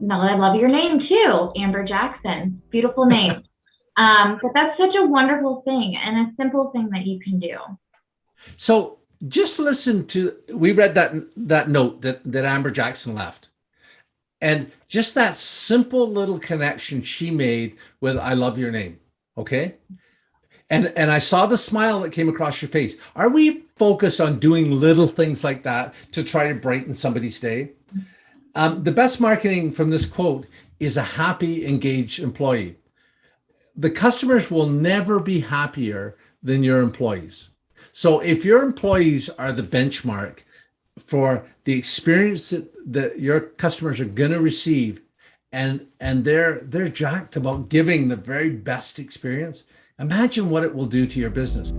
No, I love your name too, Amber Jackson. Beautiful name. But that's such a wonderful thing and a simple thing that you can do. So just listen to, we read that note that Amber Jackson left. And just that simple little connection she made with I love your name. Okay. And I saw the smile that came across your face. Are we focused on doing little things like that to try to brighten somebody's day? The best marketing from this quote is a happy, engaged employee. The customers will never be happier than your employees. So if your employees are the benchmark for the experience that your customers are going to receive, and they're jacked about giving the very best experience, imagine what it will do to your business.